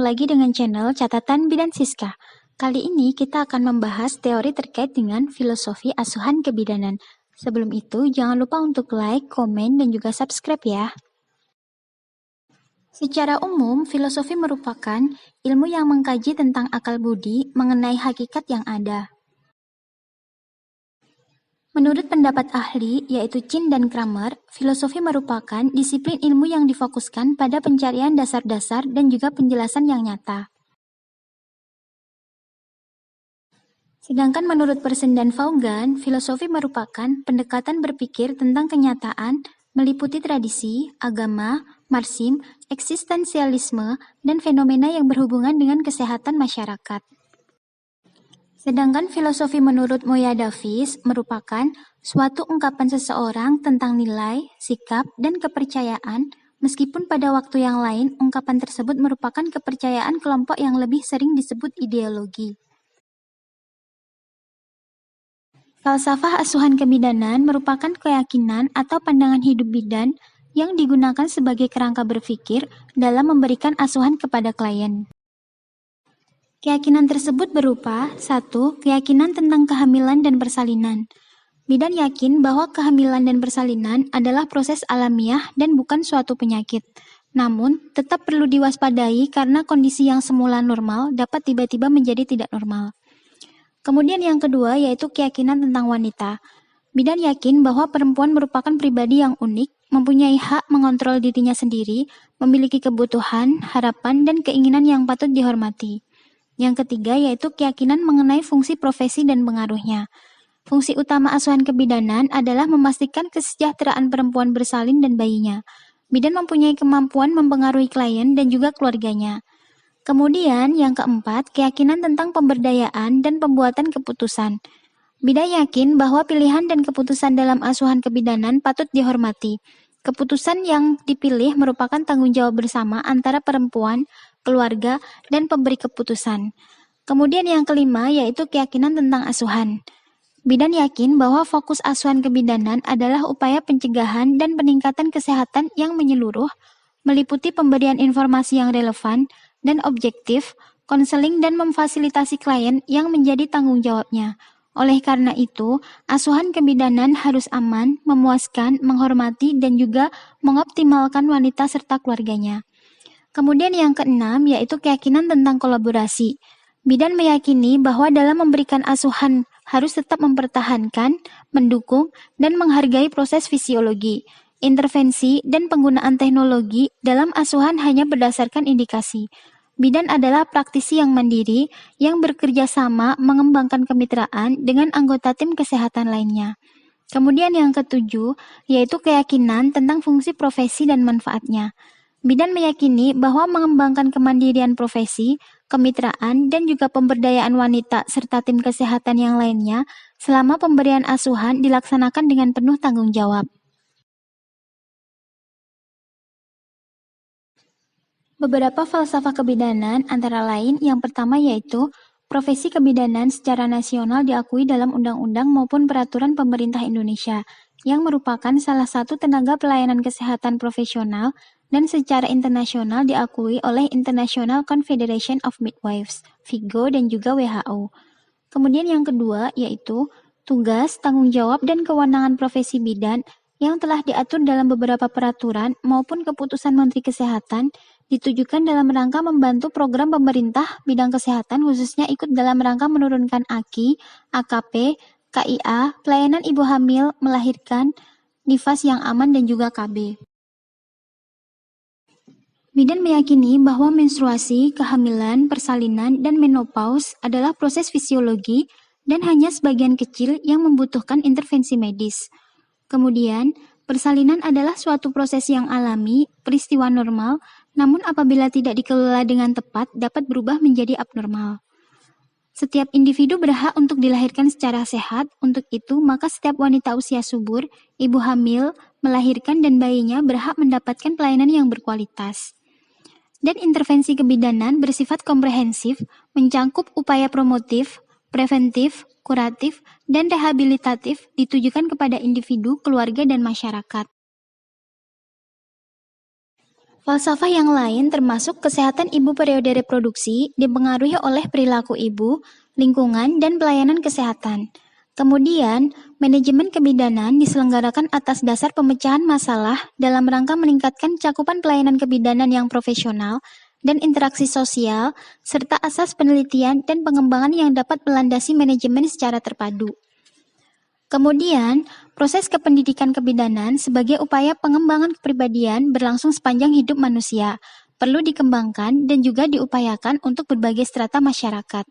lagi dengan channel Catatan Bidan Siska. Kali ini kita akan membahas teori terkait dengan filosofi asuhan kebidanan. Sebelum itu, jangan lupa untuk like, komen, dan juga subscribe ya. Secara umum, filosofi merupakan ilmu yang mengkaji tentang akal budi mengenai hakikat yang ada. Menurut pendapat ahli, yaitu Chin dan Kramer, filosofi merupakan disiplin ilmu yang difokuskan pada pencarian dasar-dasar dan juga penjelasan yang nyata. Sedangkan menurut Pearson dan Vaughan, filosofi merupakan pendekatan berpikir tentang kenyataan, meliputi tradisi, agama, marxisme, eksistensialisme, dan fenomena yang berhubungan dengan kesehatan masyarakat. Sedangkan filosofi menurut Moya Davis merupakan suatu ungkapan seseorang tentang nilai, sikap, dan kepercayaan, meskipun pada waktu yang lain ungkapan tersebut merupakan kepercayaan kelompok yang lebih sering disebut ideologi. Falsafah asuhan kebidanan merupakan keyakinan atau pandangan hidup bidan yang digunakan sebagai kerangka berpikir dalam memberikan asuhan kepada klien. Keyakinan tersebut berupa 1. Keyakinan tentang kehamilan dan persalinan. Bidan yakin bahwa kehamilan dan persalinan adalah proses alamiah dan bukan suatu penyakit. Namun, tetap perlu diwaspadai karena kondisi yang semula normal dapat tiba-tiba menjadi tidak normal. Kemudian yang kedua yaitu keyakinan tentang wanita. Bidan yakin bahwa perempuan merupakan pribadi yang unik, mempunyai hak mengontrol dirinya sendiri, memiliki kebutuhan, harapan, dan keinginan yang patut dihormati. Yang ketiga yaitu keyakinan mengenai fungsi profesi dan pengaruhnya. Fungsi utama asuhan kebidanan adalah memastikan kesejahteraan perempuan bersalin dan bayinya. Bidan mempunyai kemampuan mempengaruhi klien dan juga keluarganya. Kemudian yang keempat, keyakinan tentang pemberdayaan dan pembuatan keputusan. Bidan yakin bahwa pilihan dan keputusan dalam asuhan kebidanan patut dihormati. Keputusan yang dipilih merupakan tanggung jawab bersama antara perempuan, keluarga, dan pemberi keputusan. Kemudian yang kelima yaitu keyakinan tentang asuhan. Bidan yakin bahwa fokus asuhan kebidanan adalah upaya pencegahan dan peningkatan kesehatan yang menyeluruh, meliputi pemberian informasi yang relevan dan objektif, konseling dan memfasilitasi klien yang menjadi tanggung jawabnya. Oleh karena itu, asuhan kebidanan harus aman, memuaskan, menghormati, dan juga mengoptimalkan wanita serta keluarganya. Kemudian yang keenam yaitu keyakinan tentang kolaborasi. Bidan meyakini bahwa dalam memberikan asuhan harus tetap mempertahankan, mendukung, dan menghargai proses fisiologi, intervensi, dan penggunaan teknologi dalam asuhan hanya berdasarkan indikasi. Bidan adalah praktisi yang mandiri yang bekerja sama mengembangkan kemitraan dengan anggota tim kesehatan lainnya. Kemudian yang ketujuh yaitu keyakinan tentang fungsi profesi dan manfaatnya. Bidan meyakini bahwa mengembangkan kemandirian profesi, kemitraan, dan juga pemberdayaan wanita serta tim kesehatan yang lainnya selama pemberian asuhan dilaksanakan dengan penuh tanggung jawab. Beberapa falsafah kebidanan antara lain yang pertama yaitu profesi kebidanan secara nasional diakui dalam undang-undang maupun peraturan pemerintah Indonesia yang merupakan salah satu tenaga pelayanan kesehatan profesional dan secara internasional diakui oleh International Confederation of Midwives, FIGO, dan juga WHO. Kemudian yang kedua yaitu tugas, tanggung jawab, dan kewenangan profesi bidan yang telah diatur dalam beberapa peraturan maupun keputusan Menteri Kesehatan ditujukan dalam rangka membantu program pemerintah bidang kesehatan khususnya ikut dalam rangka menurunkan AKI, AKP, KIA, pelayanan ibu hamil, melahirkan, nifas yang aman, dan juga KB. Bidan meyakini bahwa menstruasi, kehamilan, persalinan, dan menopause adalah proses fisiologi dan hanya sebagian kecil yang membutuhkan intervensi medis. Kemudian, persalinan adalah suatu proses yang alami, peristiwa normal, namun apabila tidak dikelola dengan tepat dapat berubah menjadi abnormal. Setiap individu berhak untuk dilahirkan secara sehat, untuk itu maka setiap wanita usia subur, ibu hamil, melahirkan dan bayinya berhak mendapatkan pelayanan yang berkualitas. Dan intervensi kebidanan bersifat komprehensif, mencangkup upaya promotif, preventif, kuratif, dan rehabilitatif ditujukan kepada individu, keluarga, dan masyarakat. Falsafah yang lain termasuk kesehatan ibu periode reproduksi dipengaruhi oleh perilaku ibu, lingkungan, dan pelayanan kesehatan. Kemudian, manajemen kebidanan diselenggarakan atas dasar pemecahan masalah dalam rangka meningkatkan cakupan pelayanan kebidanan yang profesional dan interaksi sosial, serta asas penelitian dan pengembangan yang dapat melandasi manajemen secara terpadu. Kemudian, proses kependidikan kebidanan sebagai upaya pengembangan kepribadian berlangsung sepanjang hidup manusia, perlu dikembangkan dan juga diupayakan untuk berbagai strata masyarakat.